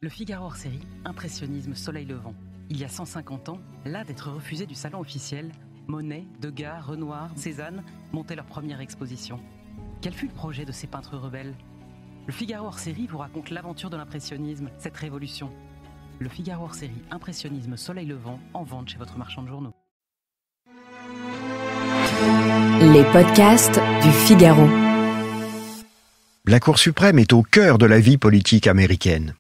Le Figaro hors série, impressionnisme, soleil levant. Il y a 150 ans, là d'être refusé du salon officiel, Monet, Degas, Renoir, Cézanne montaient leur première exposition. Quel fut le projet de ces peintres rebelles ? Le Figaro hors série vous raconte l'aventure de l'impressionnisme, cette révolution. Le Figaro hors série, impressionnisme, soleil levant, en vente chez votre marchand de journaux. Les podcasts du Figaro. La Cour suprême est au cœur de la vie politique américaine.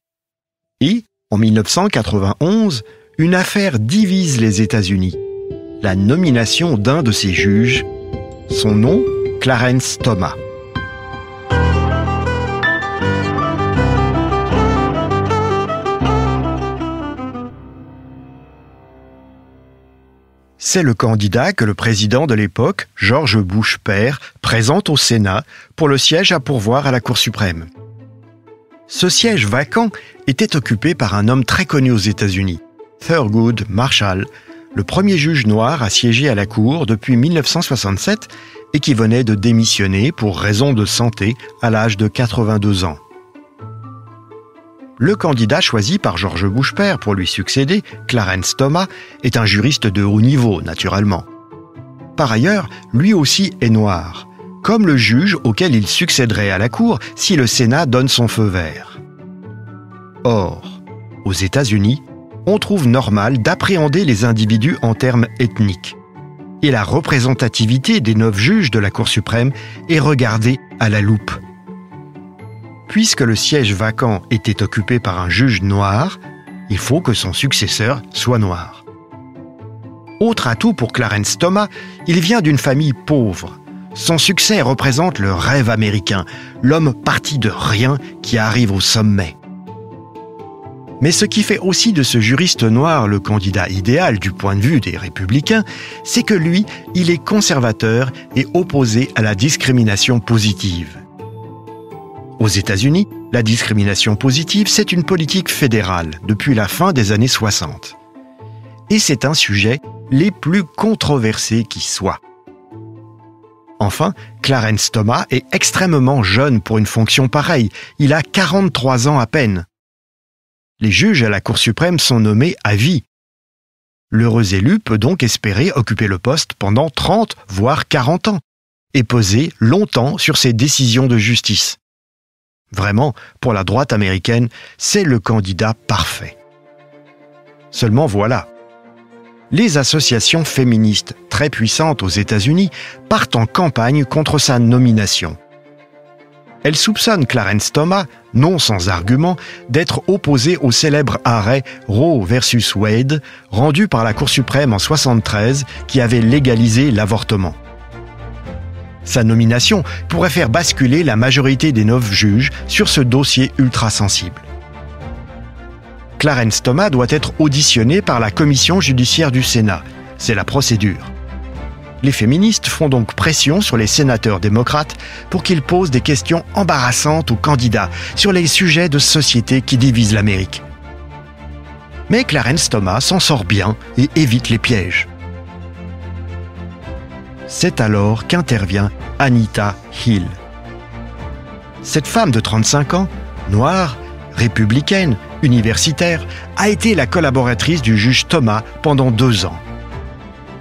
Et, en 1991, une affaire divise les États-Unis. La nomination d'un de ses juges, son nom, Clarence Thomas. C'est le candidat que le président de l'époque, George Bush père, présente au Sénat pour le siège à pourvoir à la Cour suprême. Ce siège vacant était occupé par un homme très connu aux États-Unis, Thurgood Marshall, le premier juge noir à siéger à la Cour depuis 1967 et qui venait de démissionner pour raison de santé à l'âge de 82 ans. Le candidat choisi par George Bush père pour lui succéder, Clarence Thomas, est un juriste de haut niveau, naturellement. Par ailleurs, lui aussi est noir, comme le juge auquel il succéderait à la Cour si le Sénat donne son feu vert. Or, aux États-Unis, on trouve normal d'appréhender les individus en termes ethniques. Et la représentativité des 9 juges de la Cour suprême est regardée à la loupe. Puisque le siège vacant était occupé par un juge noir, il faut que son successeur soit noir. Autre atout pour Clarence Thomas, il vient d'une famille pauvre. Son succès représente le rêve américain, l'homme parti de rien qui arrive au sommet. Mais ce qui fait aussi de ce juriste noir le candidat idéal du point de vue des républicains, c'est que lui, il est conservateur et opposé à la discrimination positive. Aux États-Unis, la discrimination positive, c'est une politique fédérale depuis la fin des années 60. Et c'est un sujet les plus controversés qui soit. Enfin, Clarence Thomas est extrêmement jeune pour une fonction pareille. Il a 43 ans à peine. Les juges à la Cour suprême sont nommés à vie. L'heureux élu peut donc espérer occuper le poste pendant 30, voire 40 ans, et peser longtemps sur ses décisions de justice. Vraiment, pour la droite américaine, c'est le candidat parfait. Seulement voilà. Les associations féministes très puissantes aux États-Unis partent en campagne contre sa nomination. Elles soupçonnent Clarence Thomas, non sans argument, d'être opposé au célèbre arrêt Roe versus Wade, rendu par la Cour suprême en 1973, qui avait légalisé l'avortement. Sa nomination pourrait faire basculer la majorité des 9 juges sur ce dossier ultra sensible. Clarence Thomas doit être auditionné par la commission judiciaire du Sénat. C'est la procédure. Les féministes font donc pression sur les sénateurs démocrates pour qu'ils posent des questions embarrassantes aux candidats sur les sujets de société qui divisent l'Amérique. Mais Clarence Thomas s'en sort bien et évite les pièges. C'est alors qu'intervient Anita Hill. Cette femme de 35 ans, noire, républicaine, universitaire, a été la collaboratrice du juge Thomas pendant 2 ans.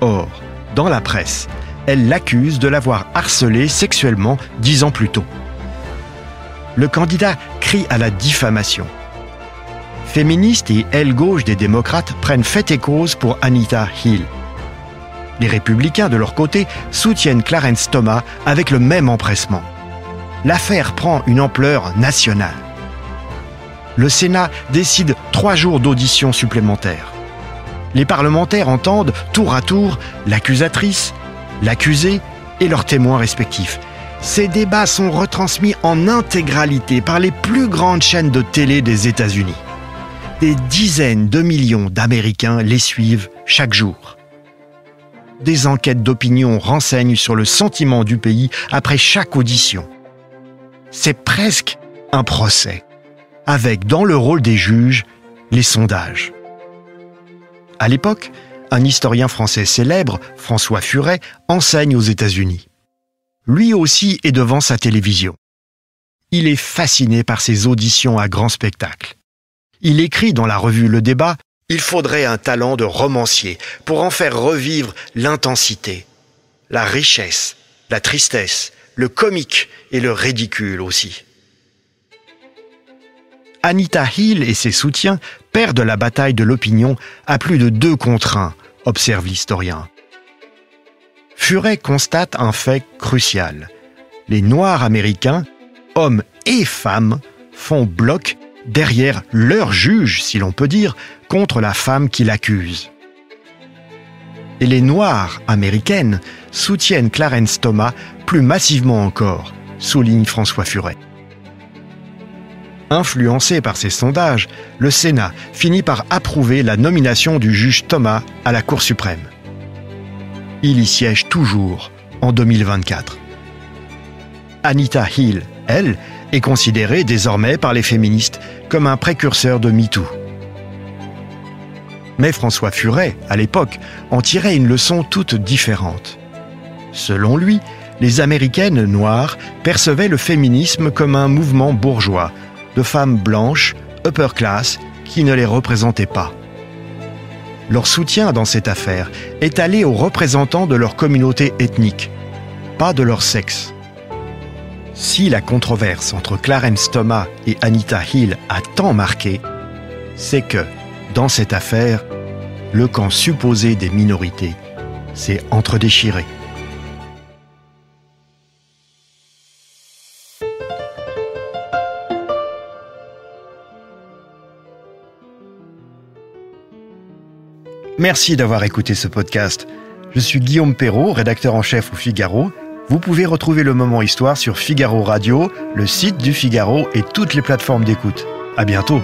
Or, dans la presse, elle l'accuse de l'avoir harcelé sexuellement 10 ans plus tôt. Le candidat crie à la diffamation. Féministes et aile gauche des démocrates prennent fait et cause pour Anita Hill. Les républicains, de leur côté, soutiennent Clarence Thomas avec le même empressement. L'affaire prend une ampleur nationale. Le Sénat décide 3 jours d'audition supplémentaires. Les parlementaires entendent tour à tour l'accusatrice, l'accusé et leurs témoins respectifs. Ces débats sont retransmis en intégralité par les plus grandes chaînes de télé des États-Unis. Des dizaines de millions d'Américains les suivent chaque jour. Des enquêtes d'opinion renseignent sur le sentiment du pays après chaque audition. C'est presque un procès, avec dans le rôle des juges, les sondages. À l'époque, un historien français célèbre, François Furet, enseigne aux États-Unis. Lui aussi est devant sa télévision. Il est fasciné par ces auditions à grand spectacle. Il écrit dans la revue Le Débat « Il faudrait un talent de romancier pour en faire revivre l'intensité, la richesse, la tristesse, le comique et le ridicule aussi. » Anita Hill et ses soutiens perdent la bataille de l'opinion à plus de 2 contre 1, observe l'historien. Furet constate un fait crucial. Les Noirs américains, hommes et femmes, font bloc derrière leur juge, si l'on peut dire, contre la femme qui l'accuse. Et les Noires américaines soutiennent Clarence Thomas plus massivement encore, souligne François Furet. Influencé par ces sondages, le Sénat finit par approuver la nomination du juge Thomas à la Cour suprême. Il y siège toujours en 2024. Anita Hill, elle, est considérée désormais par les féministes comme un précurseur de MeToo. Mais François Furet, à l'époque, en tirait une leçon toute différente. Selon lui, les Américaines noires percevaient le féminisme comme un mouvement bourgeois, de femmes blanches, upper class, qui ne les représentaient pas. Leur soutien dans cette affaire est allé aux représentants de leur communauté ethnique, pas de leur sexe. Si la controverse entre Clarence Thomas et Anita Hill a tant marqué, c'est que, dans cette affaire, le camp supposé des minorités s'est entredéchiré. Merci d'avoir écouté ce podcast. Je suis Guillaume Perrault, rédacteur en chef au Figaro. Vous pouvez retrouver le Moment Histoire sur Figaro Radio, le site du Figaro et toutes les plateformes d'écoute. À bientôt.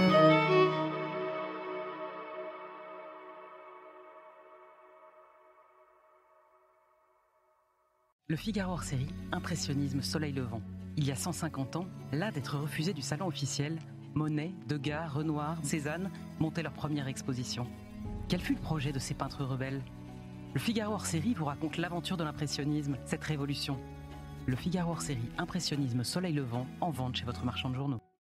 Le Figaro hors série, Impressionnisme, Soleil levant. Il y a 150 ans, là d'être refusé du salon officiel, Monet, Degas, Renoir, Cézanne montaient leur première exposition. Quel fut le projet de ces peintres rebelles ? Le Figaro hors série vous raconte l'aventure de l'impressionnisme, cette révolution. Le Figaro hors série, Impressionnisme, Soleil levant, en vente chez votre marchand de journaux.